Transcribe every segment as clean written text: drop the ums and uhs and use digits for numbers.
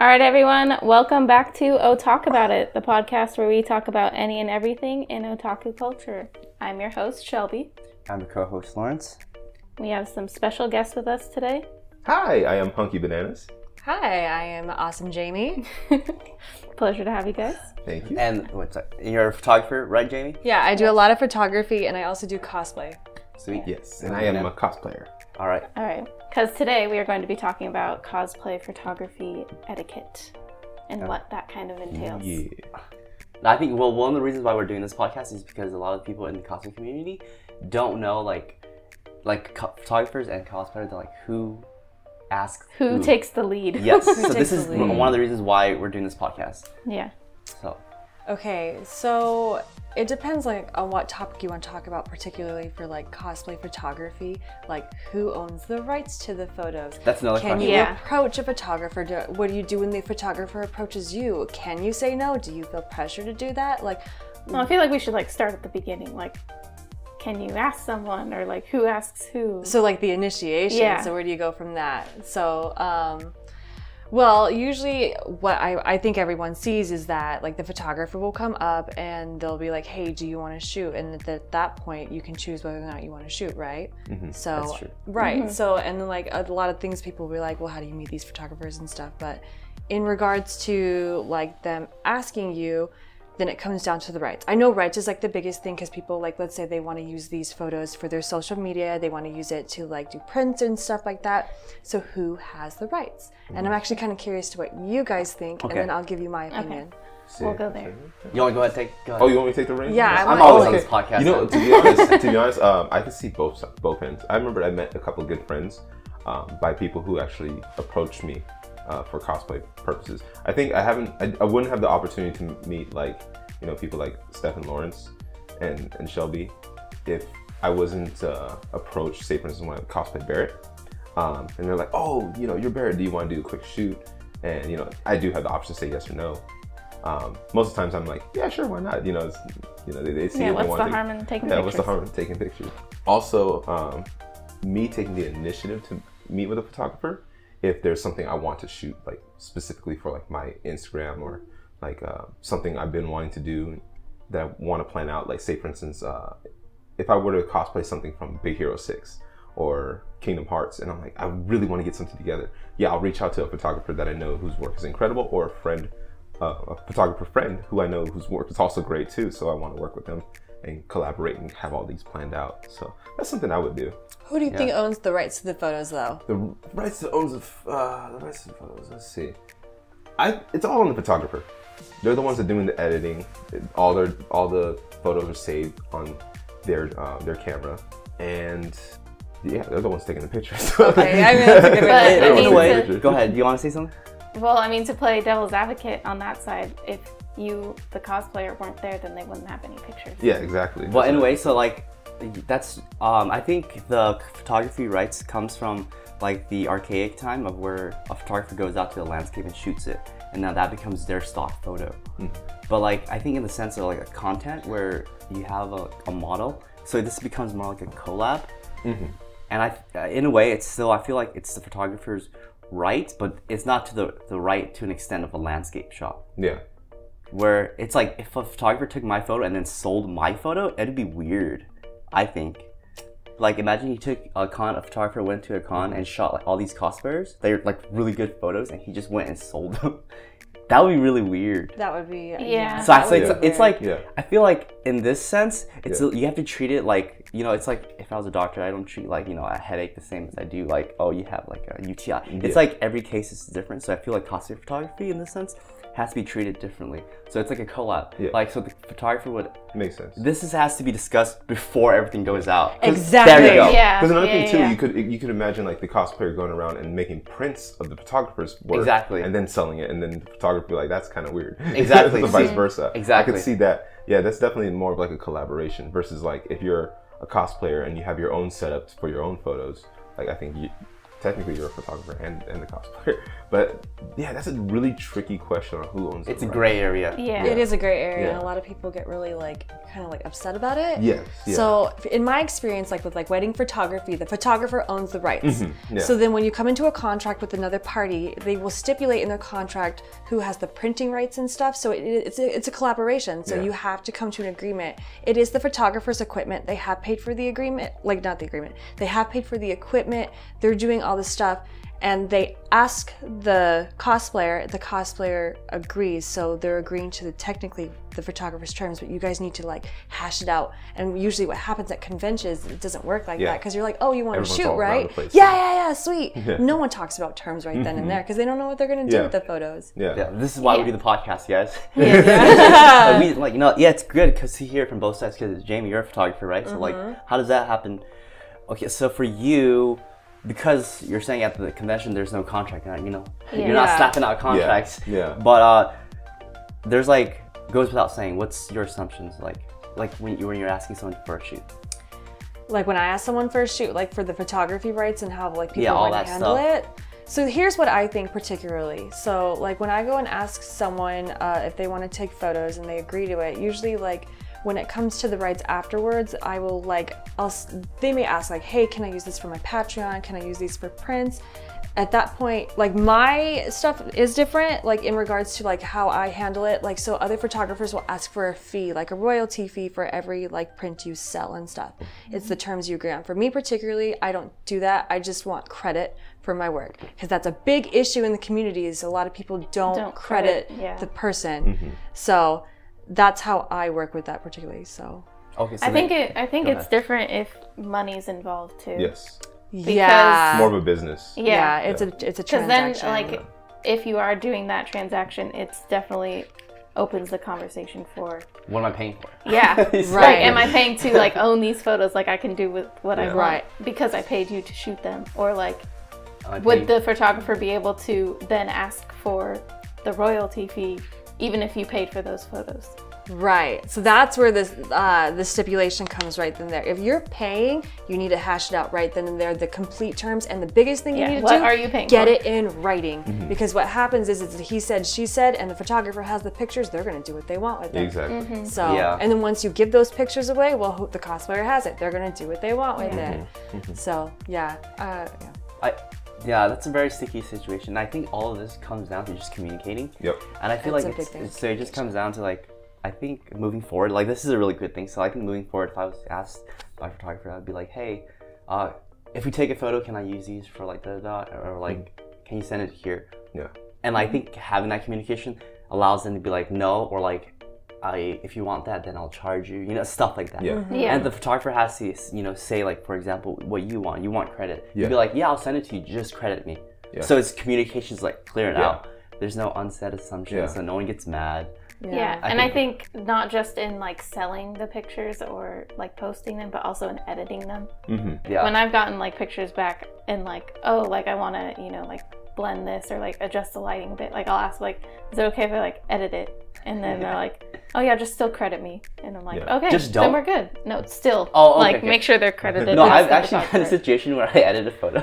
All right, everyone. Welcome back to Talk About It, the podcast where we talk about any and everything in otaku culture. I'm your host, Shelby. I'm your co-host, Lawrence. We have some special guests with us today. Hi, I am Hunky Bananas. Hi, I am awesome Jaymee. Pleasure to have you guys. Thank you. And you're a photographer, right, Jaymee? Yeah, I do a lot of photography and I also do cosplay. Sweet. Yes, and I am a cosplayer. All right. All right. Because today we are going to be talking about cosplay photography etiquette and what that kind of entails. Yeah. I think, well, one of the reasons why we're doing this podcast is because a lot of people in the cosplay community don't know, photographers and cosplayers, they're like, who asks Who takes the lead? Yes. Who So this takes is the lead? one of the reasons why we're doing this podcast. Yeah. So. Okay, so it depends on what topic you want to talk about, particularly for cosplay photography. Like, who owns the rights to the photos? That's another Can question. you Yeah. approach a photographer? What do you do when the photographer approaches you? Can you say no? Do you feel pressure to do that? Well, I feel like we should start at the beginning. Can you ask someone, or who asks who? So the initiation. Yeah. So where do you go from that? So well, usually what I think everyone sees is that the photographer will come up and they'll be like, hey, do you want to shoot? And at that point you can choose whether or not you want to shoot, right? Mm-hmm. So That's true. right. Mm-hmm. So and then a lot of things people will be like, well, how do you meet these photographers and stuff? But in regards to them asking you, then it comes down to the rights. I know rights is the biggest thing because people let's say they want to use these photos for their social media, they want to use it to do prints and stuff like that. So who has the rights? And I'm actually kind of curious to what you guys think, Okay. and then I'll give you my opinion. We'll go there. You want to go ahead? Go ahead. Oh, you want me to take the reins? Yeah, I'm always on Okay. this podcast. You know, to be honest, I can see both ends. I remember I met a couple of good friends by people who actually approached me for cosplay purposes. I think I wouldn't have the opportunity to meet people like Steph and Lawrence and Shelby if I wasn't approached, say for instance, when I cosplay Barrett. And they're like, oh, you're Barrett, do you want to do a quick shoot? And I do have the option to say yes or no. Most of the times I'm like, yeah, sure, why not? They see Yeah, if they what's want the to harm in taking yeah, pictures? what's the harm in taking pictures? Also, me taking the initiative to meet with a photographer if there's something I want to shoot, specifically for my Instagram or something I've been wanting to do that I want to plan out. Say for instance, if I were to cosplay something from Big Hero 6 or Kingdom Hearts, and I'm like, I really want to get something together. Yeah, I'll reach out to a photographer that I know whose work is incredible, or a photographer friend who I know whose work is also great too. So I want to work with them and collaborate and have all these planned out. So that's something I would do. Who do you think owns the rights to the photos, though? The rights to owns the rights to the photos. Let's see. It's all on the photographer. They're the ones that are doing the editing. All the photos are saved on their camera, and yeah, they're the ones taking the pictures. Okay, I mean, that's a good But, way. I mean, In a way, to- go ahead. Do you want to say something? Well, to play devil's advocate on that side, if you, the cosplayer, weren't there, then they wouldn't have any pictures. Yeah, exactly. Well, anyway, so that's I think the photography rights comes from the archaic time of where a photographer goes out to the landscape and shoots it, and now that becomes their stock photo. But I think in the sense of a content where you have a model, so this becomes more like a collab. And in a way, it's still, I feel like it's the photographer's right, but it's not to the right to an extent of a landscape shot. Yeah. Where it's if a photographer took my photo and then sold my photo, it'd be weird, I think. Imagine he took a photographer went to a con and shot all these cosplayers. They're really good photos, and he just went and sold them. That would be really weird. That would be Yeah. So that would be it's weird. Yeah. I feel in this sense, you have to treat it it's if I was a doctor, I don't treat a headache the same as I do oh, you have a UTI. It's every case is different. So I feel cosplay photography in this sense has to be treated differently. So it's a collab. Yeah. So the photographer would. Makes sense. This has to be discussed before everything goes out. Exactly. There you go. Yeah. Because another yeah, thing too, yeah. you could imagine the cosplayer going around and making prints of the photographer's work, Exactly. and then selling it, and then the photographer be like, that's kind of weird. Exactly. The vice versa. Exactly. I could see that. Yeah, that's definitely more of a collaboration versus if you're a cosplayer and you have your own setup for your own photos. I think technically you're a photographer and the cosplayer. But yeah, that's a really tricky question on who owns it. It's a gray area. Yeah. It is a gray area, Yeah. and a lot of people get really kind of upset about it. Yes. Yeah. So in my experience, with wedding photography, the photographer owns the rights. Yeah. So then when you come into a contract with another party, they will stipulate in their contract who has the printing rights and stuff. So it's a collaboration. So Yeah. you have to come to an agreement. It is the photographer's equipment. They have paid for the agreement, not the agreement. They have paid for the equipment. They're doing all this stuff. And they ask the cosplayer agrees, so they're agreeing to technically the photographer's terms, but you guys need to hash it out. And usually what happens at conventions, it doesn't work like that, because you're like, oh, you want Everyone's to shoot, all around right? the place, Yeah, sweet. No one talks about terms right then and there, because they don't know what they're going to do Yeah. with the photos. Yeah, this is why we do the podcast, guys. It's good because to hear from both sides. Because Jaymee, you're a photographer, right? So how does that happen? Okay, so for you, because you're saying at the convention there's no contract, you're not slapping out contracts. Yeah. But there's goes without saying. What's your assumptions when you're asking someone for a shoot? When I ask someone for a shoot, for the photography rights and how people all want to that handle stuff. it. So here's what I think particularly. So when I go and ask someone if they want to take photos and they agree to it, usually when it comes to the rights afterwards, I will they may ask hey, can I use this for my Patreon? Can I use these for prints? At that point, my stuff is different, in regards to how I handle it. So other photographers will ask for a fee, a royalty fee for every print you sell and stuff. It's the terms you agree on. For me particularly, I don't do that. I just want credit for my work, because that's a big issue in the community. Is a lot of people don't credit the person. So that's how I work with that particularly. So okay, so I think it's different if money's involved too. Yes. Yeah. More of a business. Yeah. It's a Because transaction. then, if you are doing that transaction, it's definitely opens the conversation for what am I paying for? Yeah, Right. Am I paying to own these photos? I can do with what I want Right. because I paid you to shoot them, or I would pay- the photographer be able to then ask for the royalty fee even if you paid for those photos? Right. So that's where the stipulation comes right then and there. If you're paying, you need to hash it out right then and there, the complete terms. And the biggest thing you need to what do, are you paying get for? it in writing. Because what happens is it's he said, she said, and the photographer has the pictures, they're going to do what they want with it. Exactly. So, Yeah. and then once you give those pictures away, well, the cosplayer has it. They're going to do what they want with it. So, yeah. Yeah, that's a very sticky situation. I think all of this comes down to just communicating. Yep. And I feel That's like a big thing. so it just comes down to I think moving forward, this is a really good thing. So I think moving forward, if I was asked by a photographer, I'd be like, hey, if we take a photo, can I use these for or can you send it here? Yeah. And I think having that communication allows them to be like, no, or if you want that, then I'll charge you, stuff like that. Yeah. Yeah. And the photographer has to, say for example, what you want credit. Yeah. You'd be like, yeah, I'll send it to you, just credit me. Yeah. So it's communication's clear Yeah. out. There's no unsaid assumptions, Yeah. so no one gets mad. Yeah, I and I think- think not just in selling the pictures or posting them, but also in editing them. Yeah. When I've gotten pictures back and I want to blend this or adjust the lighting a bit, I'll ask is it okay if I edit it? And then they're like, oh yeah, just still credit me. And I'm like, Yeah. okay, Just then don't. we're good. No, still Oh, okay, okay. make sure they're credited. No, as I've the actually had a photographer. situation where I edited a photo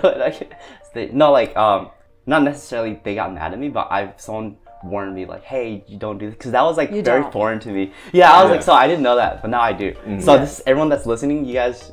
and not necessarily they got mad at me, but someone warned me hey, you don't do this, because that was very don't. foreign to me. Yeah, I was Yeah. so I didn't know that, but now I do. So Yeah. this everyone that's listening, you guys,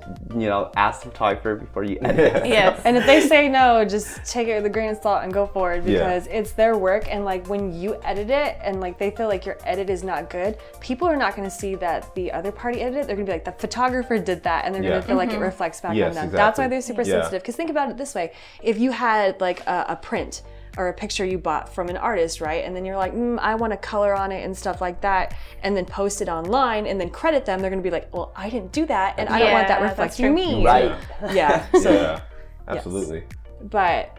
ask the photographer before you edit. Yes. And if they say no, just take it with a grain of salt and go forward, Yeah. because it's their work. And when you edit it and they feel like your edit is not good, people are not going to see that the other party edited it. They're going to be like, the photographer did that, and they're going Yeah. to feel like it reflects back Yes, on them. exactly. That's why they're super Yeah. sensitive. Because think about it this way: if you had a print or a picture you bought from an artist, right? And then you're like, I want a color on it and stuff like that, and then post it online and then credit them, they're gonna be like, well, I didn't do that, and I don't want that Yeah, that's reflecting true. me. Right. Yeah. So, Yeah. Absolutely. but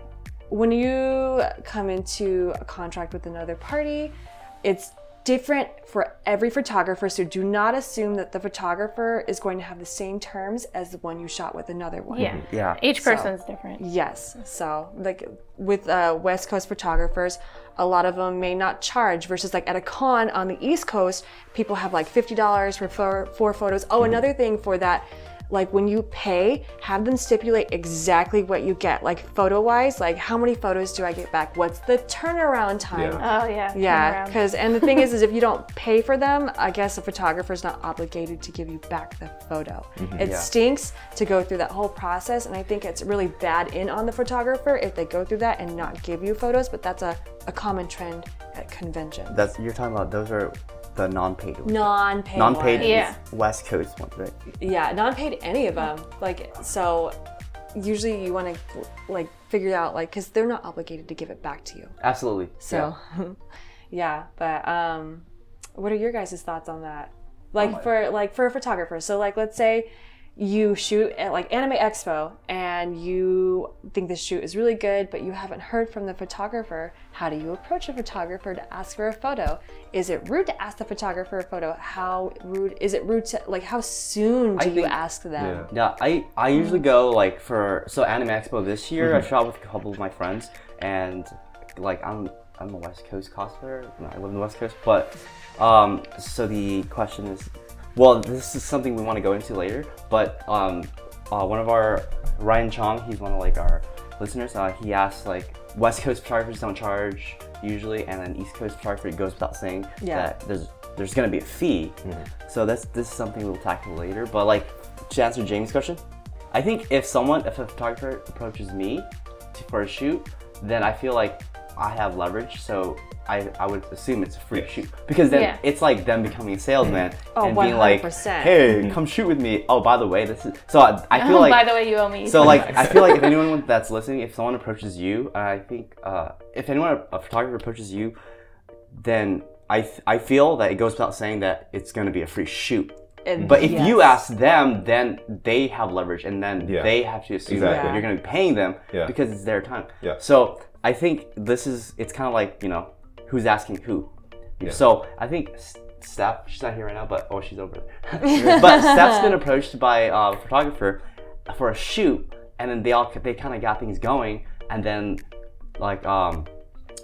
when you come into a contract with another party, it's different for every photographer. So do not assume that the photographer is going to have the same terms as the one you shot with another one. Yeah. Yeah. Each person's different. Yes. So with West Coast photographers, a lot of them may not charge, versus at a con on the East Coast, people have $50 for 4 photos. Oh, another thing for that like when you pay, have them stipulate exactly what you get. Like photo wise, like how many photos do I get back? What's the turnaround time? Oh yeah. Yeah, because and the thing is if you don't pay for them, I guess a photographer's not obligated to give you back the photo. It stinks to go through that whole process, and I think it's really bad on the photographer if they go through that and not give you photos. But that's a common trend at conventions. You're talking about those are the non-paid ones. Non-paid Non-paid ones. Yeah. West Coast ones, right? Yeah, non-paid any of them. Like, so usually you want to like figure out like, because they're not obligated to give it back to you. Absolutely. So yeah, but what are your guys' thoughts on that? Like for a photographer. So like let's say you shoot at like Anime Expo and you think the shoot is really good, but you haven't heard from the photographer. How do you approach a photographer to ask for a photo? Is it rude to ask the photographer a photo? How rude is it rude to like how soon do you ask them? Yeah, I usually go like so Anime Expo this year I shot with a couple of my friends, and like I'm a West Coast cosplayer. I live in the West Coast, but so the question is, well, this is something we want to go into later, but one of our, Ryan Chong, he's one of like our listeners, he asked like West Coast photographers don't charge usually, and then East Coast photographer, it goes without saying that there's going to be a fee. So this is something we'll tackle later, but like to answer Jamee's question, I think if a photographer approaches me for a shoot, then I feel like I have leverage, so I would assume it's a free shoot, because then it's like them becoming a salesman and being like, hey, come shoot with me. Oh, by the way, this is so I feel like by the way, you owe me. So like I feel like if anyone that's listening, if someone approaches you, I think if a photographer approaches you, then I feel that it goes without saying that it's going to be a free shoot. But if you ask them, then they have leverage, and then they have to assume that you're going to be paying them because it's their time. So I think it's kind of like, you know, who's asking who. So I think Steph, she's not here right now, but she's over there. But Steph's been approached by a photographer for a shoot, and then they kind of got things going, and then like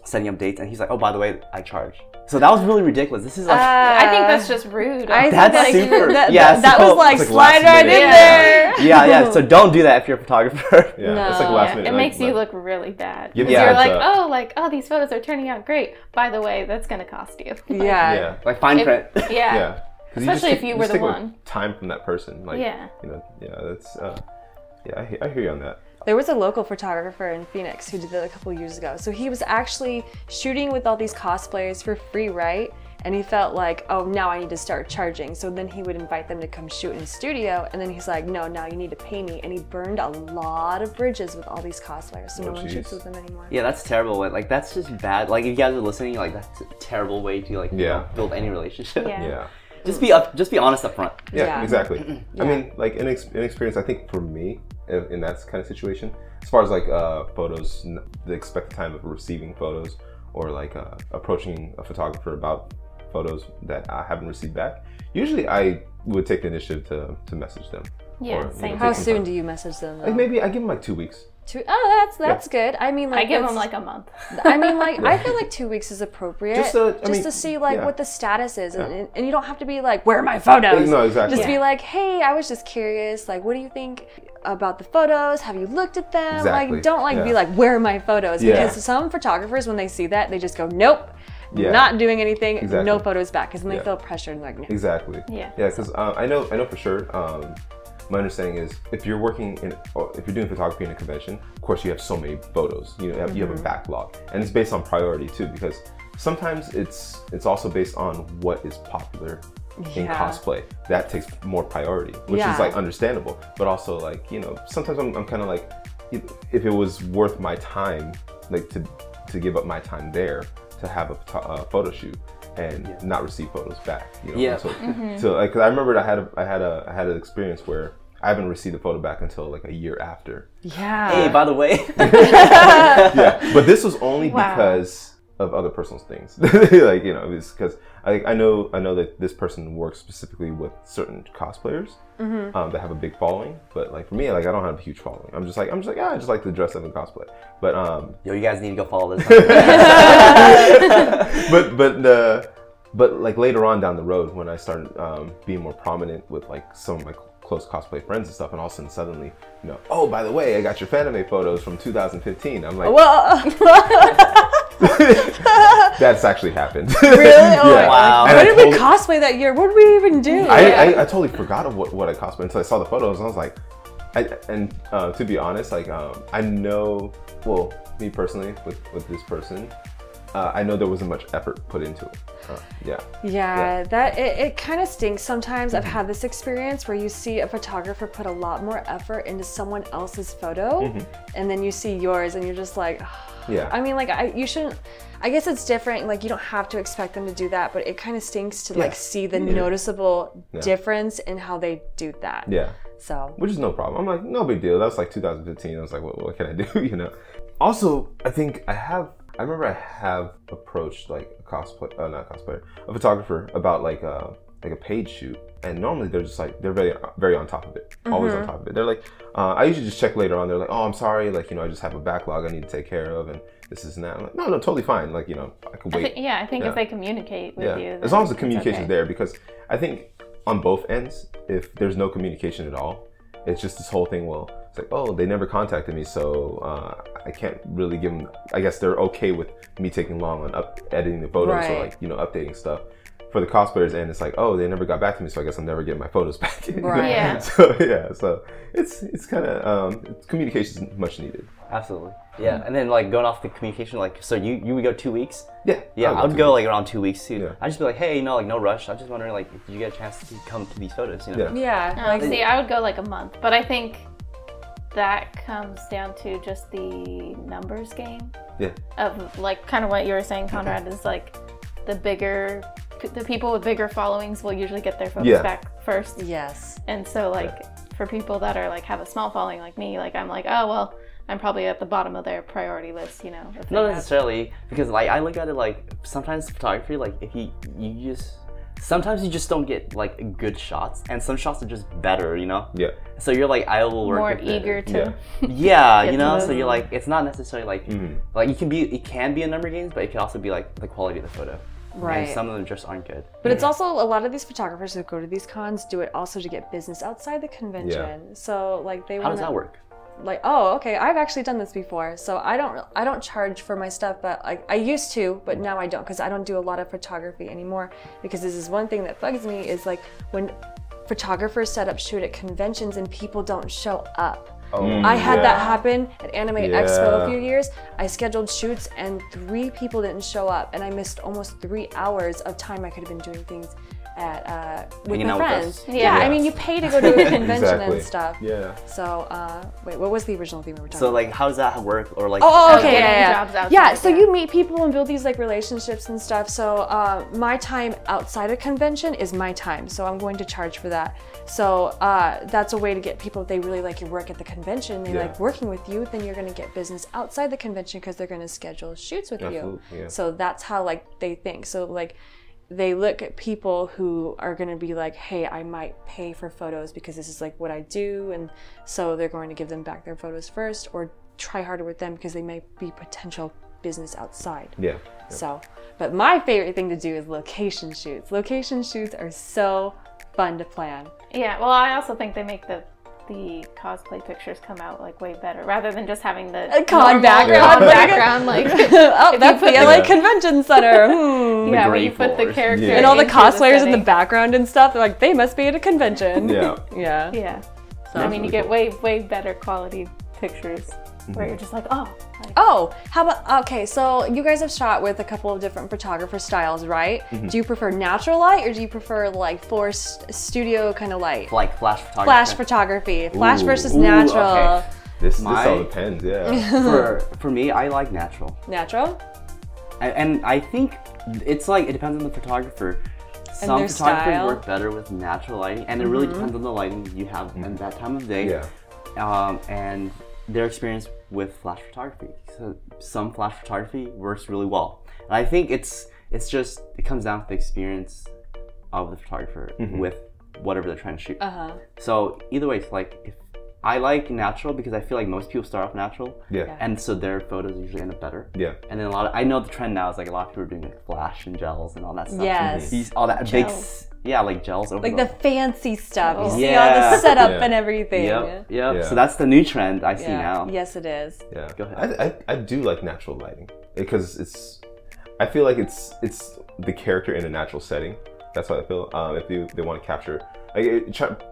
setting up dates, and he's like, oh, by the way, I charge. So that was really ridiculous. This is like I think that's just rude. That's super. That was like slide right in there. Yeah. So don't do that if you're a photographer. It's like last minute. It makes you look really bad. Yeah. You're like, oh, these photos are turning out great. By the way, that's gonna cost you. Like fine print. Yeah. Especially if you were the one. Time from that person. Like, you know, that's I hear you on that. There was a local photographer in Phoenix who did that a couple years ago. So he was actually shooting with all these cosplayers for free, right? And he felt like, oh, now I need to start charging. So then he would invite them to come shoot in his studio. And then he's like, no, now you need to pay me. And he burned a lot of bridges with all these cosplayers. So no one shoots with them anymore. Yeah, that's terrible. Like, that's just bad. Like, if you guys are listening, like, that's a terrible way to, like, you know, build any relationship. Just be honest up front. Yeah. Exactly. I mean, like, in experience, I think for me, in that kind of situation, as far as like photos, the expected time of receiving photos, or like approaching a photographer about photos that I haven't received back, usually I would take the initiative to message them. Yeah, same. How soon do you message them, though? Like maybe I give them like 2 weeks. That's good. I mean, like I give them like a month. I mean, like I feel like 2 weeks is appropriate, just to see like what the status is, and you don't have to be like, where are my photos? No, exactly. Just be like, hey, I was just curious. Like, what do you think about the photos? Have you looked at them? Exactly. Like, don't be like, where are my photos? Because some photographers, when they see that, they just go, nope. Not doing anything, no photos back, because then they feel pressured and like, no. Exactly. Yeah, because I know for sure. My understanding is if you're doing photography in a convention, of course you have so many photos. You have a backlog, and it's based on priority too, because sometimes it's also based on what is popular in cosplay. That takes more priority, which is like understandable, but also like, you know, sometimes I'm kind of like, if it was worth my time, like to give up my time there to have a photo shoot and not receive photos back, you know. So like, 'cause I remember I had an experience where I haven't received a photo back until like a year after. Hey, by the way. But this was only because of other personal things. Like, you know, it's because I know that this person works specifically with certain cosplayers that have a big following. But like for me, like I don't have a huge following. I just like to dress up and cosplay. But yo, you guys need to go follow this. But like later on down the road, when I started being more prominent with like some of my close cosplay friends and stuff, and all of a sudden, suddenly, you know, oh, by the way, I got your fanime photos from 2015. I'm like, that's actually happened. Really? Oh, yeah. Wow. And what did we cosplay that year? What did we even do? I totally forgot of what I cosplayed until I saw the photos, and I was like, to be honest, like, I know, well, me personally, with this person, I know there wasn't much effort put into it. Yeah, that it kind of stinks sometimes. I've had this experience where you see a photographer put a lot more effort into someone else's photo, and then you see yours, and you're just like, yeah. I mean, like, you shouldn't. I guess it's different. Like, you don't have to expect them to do that, but it kind of stinks to like see the noticeable difference in how they do that. Yeah. So. Which is no problem. I'm like, no big deal. That was like 2015. I was like, what can I do? You know. Also, I think I remember I have approached like a photographer about like a page shoot, and normally they're just like, they're very, very on top of it, always on top of it. They're like, I usually just check later on. They're like, oh, I'm sorry, like, you know, I just have a backlog I need to take care of, and this and that. I'm like, no, totally fine. Like, you know, I could wait. I think if they communicate with you, as long as the communication's there, because I think on both ends, if there's no communication at all, it's just this whole thing. Well, it's like, oh, they never contacted me, so I can't really give them. I guess they're okay with me taking long on editing the photos or like, you know, updating stuff. For the cosplayers, and it's like, oh, they never got back to me, so I guess I'm never getting my photos back. Right. Yeah. So it's kind of communication is much needed. Absolutely. Yeah, and then like going off the communication, like, so you would go 2 weeks? Yeah. I would go like around 2 weeks too. Yeah. I'd just be like, hey, you know, like no rush. I'm just wondering, like, did you get a chance to come to these photos? You know? Yeah. See, I would go like a month, but I think that comes down to just the numbers game. Yeah. Of like kind of what you were saying, Conrad, is like the people with bigger followings will usually get their photos back first. Yes. And so like for people that are like have a small following like me, like I'm like, oh well, I'm probably at the bottom of their priority list, you know. Not necessarily, because like I look at it like sometimes photography, like if you just sometimes you just don't get like good shots, and some shots are just better, you know. Yeah. So you're like, I will work more with eager to. Yeah, you get know. to So you're like, it's not necessarily like like it can be a number games, but it can also be like the quality of the photo. Right. And some of them just aren't good. But it's also a lot of these photographers who go to these cons do it also to get business outside the convention. Yeah. So like they How does that work? Like, oh, okay, I've actually done this before. So I don't charge for my stuff, but I used to, but now I don't, because I don't do a lot of photography anymore. Because this is one thing that bugs me is like when photographers set up shoot at conventions and people don't show up. I had that happen at Anime Expo a few years. I scheduled shoots and 3 people didn't show up, and I missed almost 3 hours of time I could have been doing things at with my friends. Yeah, I mean, you pay to go to a convention and stuff. Yeah. So, wait, what was the original thing we were talking So about? like, how does that work? Or like, okay, jobs outside, yeah. So you meet people and build these like relationships and stuff. So my time outside of convention is my time, so I'm going to charge for that. So that's a way to get people, if they really like your work at the convention, they like working with you, then you're going to get business outside the convention because they're going to schedule shoots with you. Yeah. So that's how like they think. So like they look at people who are going to be like, hey, I might pay for photos because this is like what I do, and so they're going to give them back their photos first or try harder with them because they may be potential business outside. Yeah. So, but my favorite thing to do is location shoots. Location shoots are so fun to plan. Yeah, well, I also think they make the cosplay pictures come out like way better rather than just having the con background. background like oh, that's the LA Convention Center. Yeah, when you put the character and all the cosplayers in the background and stuff, they're like, they must be at a convention. Yeah. So I mean, you get way better quality pictures where you're just like, oh. How about, okay, so you guys have shot with a couple of different photographer styles, right? Do you prefer natural light or do you prefer like forced studio kind of light? Like flash photography. Flash photography. Flash versus natural. Okay. This all depends, For me, I like natural. Natural? And I think it's like, it depends on the photographer. Some photographers work better with natural lighting, and it really depends on the lighting you have at that time of day. And their experience with flash photography. So some flash photography works really well. And I think it comes down to the experience of the photographer with whatever they're trying to shoot. So either way, it's like I like natural because I feel like most people start off natural. Yeah. And so their photos usually end up better. Yeah. And then I know the trend now is like a lot of people are doing like flash and gels and all that stuff. Yes. All that Gels. like gels over Like the fancy stuff. You see all Yeah. the setup Yeah. and everything. Yep. Yeah. So that's the new trend I see now. Yes, it is. Yeah. Go ahead. I do like natural lighting because I feel like it's the character in a natural setting. That's what I feel. If they want to capture,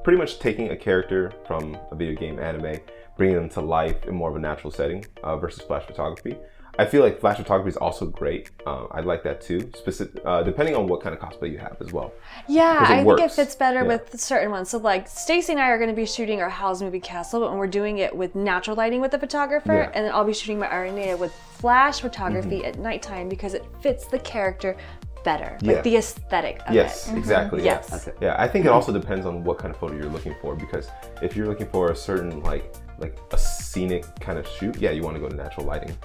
pretty much taking a character from a video game, anime, bringing them to life in more of a natural setting versus flash photography. I feel like flash photography is also great. I like that too, depending on what kind of cosplay you have as well. Yeah, I think it works. fits better with certain ones. So like Stacey and I are going to be shooting our Howl's Moving Castle, but when we're doing it with natural lighting with the photographer, and then I'll be shooting my Aranea with flash photography at nighttime because it fits the character better, like the aesthetic of it. Exactly. Yes. That's it. Yeah, I think it also depends on what kind of photo you're looking for, because if you're looking for a certain like a scenic kind of shoot, you want to go to natural lighting.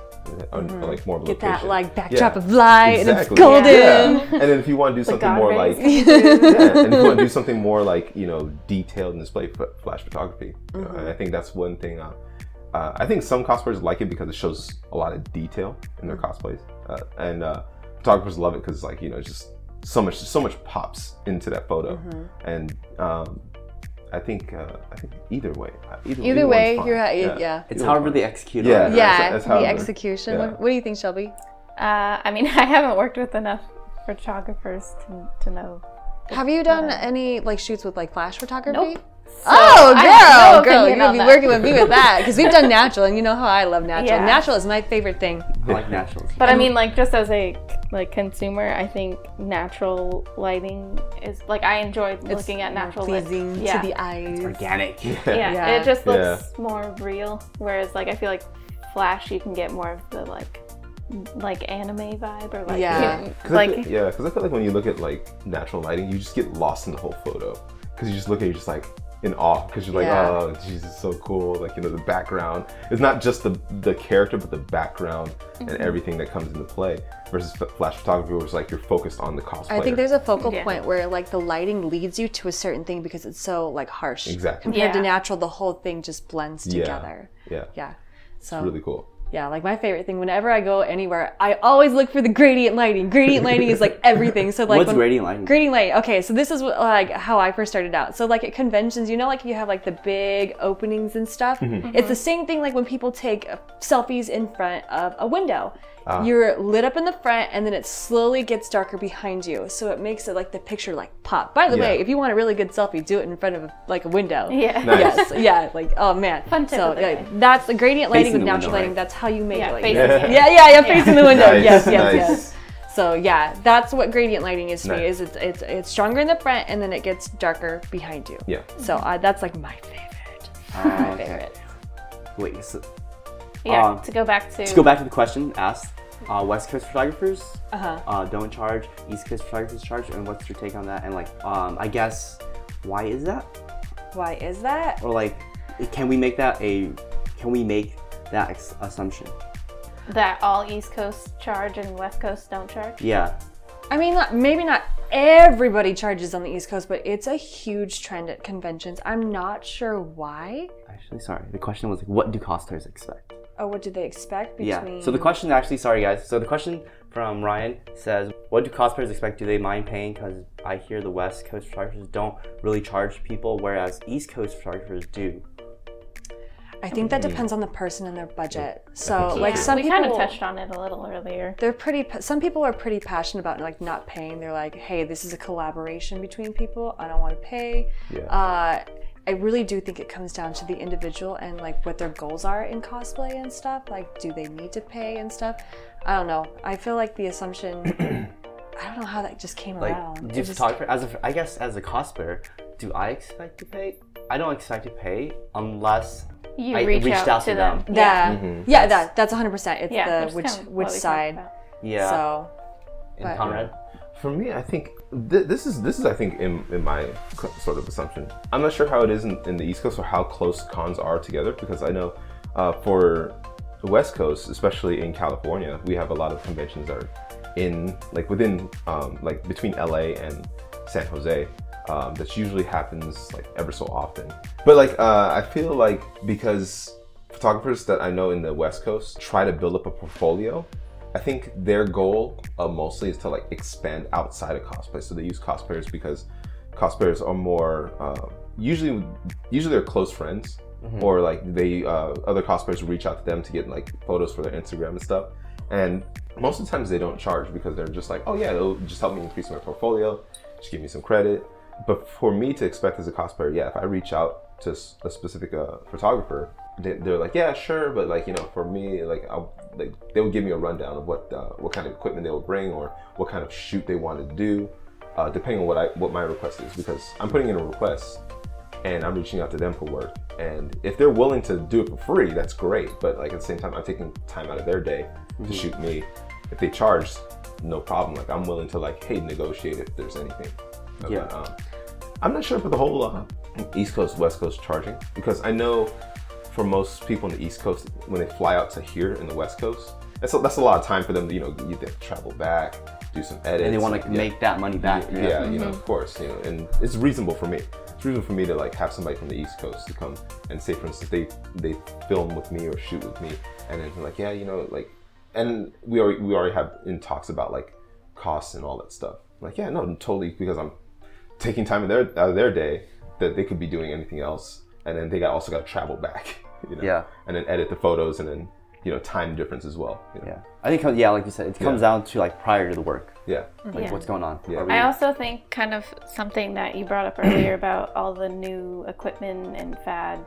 Like more of a Get location. that like backdrop of light and it's golden. Yeah. And then if you want to do something more like and if you want to do something more like detailed and display flash photography, and I think that's one thing. I think some cosplayers like it because it shows a lot of detail in their cosplays, and photographers love it because it's just so much pops into that photo, and I think either way, Either way, one's you're fine. yeah. It's however they execute Yeah. it. That's The however- execution. yeah. What do you think, Shelby? I mean, I haven't worked with enough photographers to know. Have you done any like shoots with like flash photography? Nope. Oh, I have no girl, you're opinion gonna on be that. working with me with that because we've done natural, and you know how I love natural. Yeah. Natural is my favorite thing. I like naturals. But I mean, like, just as a consumer, I think natural lighting is like I enjoy looking at natural light. Pleasing Yeah. to the eyes. Organic. Yeah, it just looks more real. Whereas, like, I feel like flash, you can get more of the like anime vibe or like Because I feel like when you look at like natural lighting, you just get lost in the whole photo because you just look at it, you're just like in awe because you're like, oh, geez, it's so cool. Like the background. It's not just the character, but the background and everything that comes into play. Versus flash photography, where it's like you're focused on the cosplayer. I think there's a focal point where like the lighting leads you to a certain thing because it's so like harsh. Exactly. Compared to natural, the whole thing just blends together. Yeah. So It's really cool. yeah, like my favorite thing, whenever I go anywhere, I always look for the gradient lighting. Gradient lighting is like everything. So like What's gradient lighting? Gradient lighting. Okay, so this is like how I first started out. So like at conventions, like you have like the big openings and stuff. It's the same thing like when people take selfies in front of a window. You're lit up in the front and then it slowly gets darker behind you. So it makes it like the picture like pop. By the way, if you want a really good selfie, do it in front of like a window. Yeah. Nice. Yes. Like, oh man. Fun tip of the day. That's the gradient lighting Facing with the natural window, lighting. right? That's how you make it. Like, facing yeah, facing the window. Nice, Yes. So yeah, that's what gradient lighting is to me. Nice. Is it's stronger in the front and then it gets darker behind you. Yeah. So that's like my favorite. My favorite. Wait, so Yeah, to go back to the question asked, West Coast photographers don't charge, East Coast photographers charge, and what's your take on that? And like, I guess, why is that? Why is that? Or like, can we make that assumption? that all East Coast charge and West Coast don't charge. Yeah. I mean, maybe not everybody charges on the East Coast, but it's a huge trend at conventions. I'm not sure why. Actually, sorry. The question was like, what do cosplayers expect? Oh, what did they expect between? Yeah. So the question actually, sorry guys. So the question from Ryan says, what do cosplayers expect? Do they mind paying? Because I hear the West Coast photographers don't really charge people, whereas East Coast photographers do. I think that depends on the person and their budget. So, like Yeah, some we people, kind of touched on it a little earlier. some people are pretty passionate about like not paying. They're like, hey, this is a collaboration between people. I don't want to pay. Yeah. I really do think it comes down to the individual and like what their goals are in cosplay and stuff. Like, do they need to pay and stuff? I don't know. I feel like the assumption. I don't know how that just came around. Do photographer, I guess as a cosplayer, do I expect to pay? I don't expect to pay unless You I reached out to them. That's 100%. It's Yeah, the which is kind of what which we talked side. about. Yeah. So, And but- Conrad? For me, I think this is I think in my sort of assumption. I'm not sure how it is in the East Coast or how close cons are together, because I know for the West Coast, especially in California, we have a lot of conventions that are in like within like between LA and San Jose. That usually happens like ever so often. But like I feel like because photographers that I know in the West Coast try to build up a portfolio, I think their goal mostly is to like expand outside of cosplay. So they use cosplayers because cosplayers are more usually they're close friends, or like they other cosplayers reach out to them to get like photos for their Instagram and stuff. And most of the times they don't charge because they're just like, oh yeah, it'll just help me increase my portfolio, just give me some credit. But for me to expect as a cosplayer, yeah, if I reach out to a specific photographer, they're like, yeah, sure, but like, you know, for me, like, they would give me a rundown of what kind of equipment they would bring or what kind of shoot they wanted to do, depending on what my request is, because I'm putting in a request and I'm reaching out to them for work. And if they're willing to do it for free, that's great. But like at the same time, I'm taking time out of their day to shoot me. If they charge, no problem. Like I'm willing to like, hey, negotiate if there's anything. Yeah. But, I'm not sure for the whole East Coast, West Coast charging, because I know for most people in the East Coast, when they fly out to here in the West Coast, that's a lot of time for them to, you know, you have to travel back, do some edits. And they want to make that money back. Yeah, you know, of course, you know, and it's reasonable for me. It's reasonable for me to like have somebody from the East Coast to come and say, for instance, they film with me or shoot with me, and then they're like, yeah, you know, like, and we already have in talks about like costs and all that stuff. Like, yeah, no, totally, because I'm taking time out of their day that they could be doing anything else, and then they also got to travel back, you know, yeah, and then edit the photos, and then, you know, time difference as well. You know? Yeah, I think, yeah, like you said, it comes down to like prior to the work. Yeah, like what's going on. Yeah. I also think kind of something that you brought up earlier about all the new equipment and fad,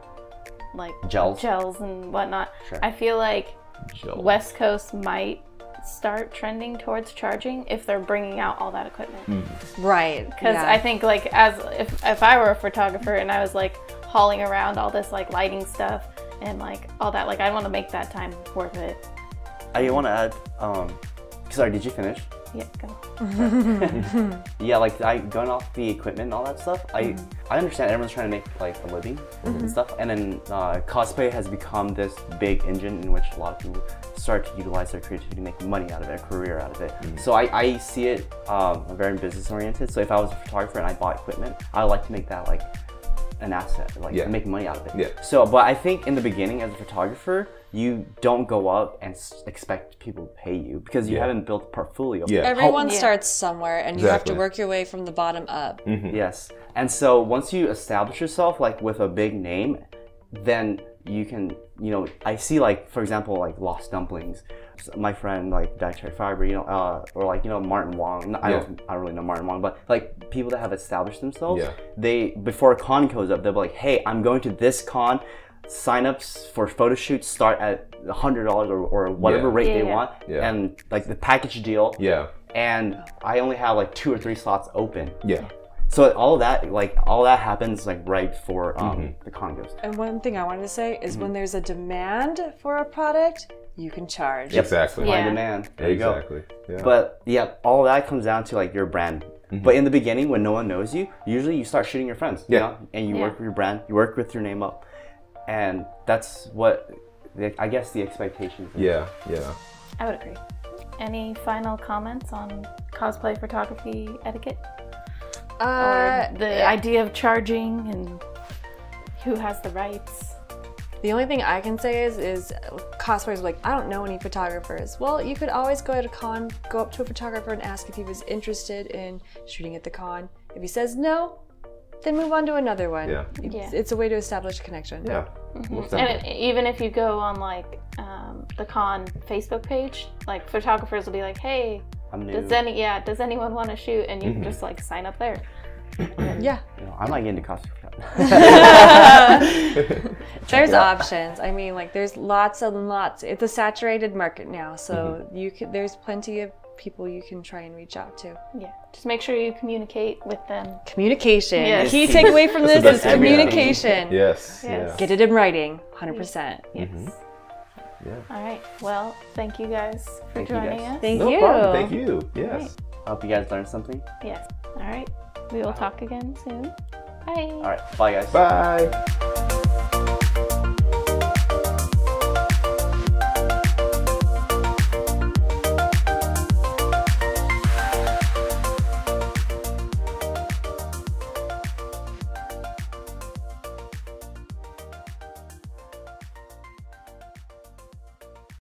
like gels and whatnot. Sure. I feel like Gel. West Coast might start trending towards charging if they're bringing out all that equipment. Right. Because I think like if I were a photographer and I was like hauling around all this like lighting stuff and like all that, like I want to make that time worth it. I want to add, sorry, did you finish? Yeah, go. Yeah, like going off the equipment and all that stuff, I understand everyone's trying to make like a living and stuff, and then cosplay has become this big engine in which a lot of people start to utilize their creativity to make money out of it, a career out of it. So I see it very business oriented. So if I was a photographer and I bought equipment, I would like to make that like an asset, like make money out of it. Yeah. So, but I think in the beginning as a photographer, you don't go out and expect people to pay you because you haven't built a portfolio. Yeah. Everyone starts somewhere, and you have to work your way from the bottom up. Yes. And so once you establish yourself like with a big name, then you can, you know, I see like, for example, like Lost Dumplings, my friend like Dietary Fiber, you know, or like, you know, Martin Wong. I don't really know Martin Wong, but like people that have established themselves, they, before a con goes up, they'll be like, hey, I'm going to this con, signups for photo shoots start at $100 or whatever rate they want, and like the package deal, and I only have like 2 or 3 slots open. So all that happens like right before the con goes. And one thing I wanted to say is when there's a demand for a product, you can charge. Exactly. Supply and demand. There you go. Exactly. Yeah. But yeah, all that comes down to like your brand. But in the beginning, when no one knows you, usually you start shooting your friends, you know, and you work with your brand, you work with your name up, and that's what I guess the expectations. Yeah. I would agree. Any final comments on cosplay photography etiquette? Or the idea of charging and who has the rights? The only thing I can say is cosplayers are like, I don't know any photographers. Well, you could always go at a con, go up to a photographer and ask if he was interested in shooting at the con. If he says no, then move on to another one. It's a way to establish a connection. And even if you go on like the con Facebook page, like photographers will be like, hey, does anyone want to shoot? And you can just like sign up there. You know, I'm not getting into cosplay. There's options. I mean, like there's lots and lots. It's a saturated market now, so there's plenty of people you can try and reach out to. Yeah, just make sure you communicate with them. Communication. Yes. Key takeaway from this is communication. Yes. Get it in writing, 100%. Yes. All right. Well, thank you guys for joining us. Thank no you. problem. Thank you. Yes. Right. I hope you guys learned something. Yes. All right. We will talk again soon. Bye. All right. Bye, guys. Bye.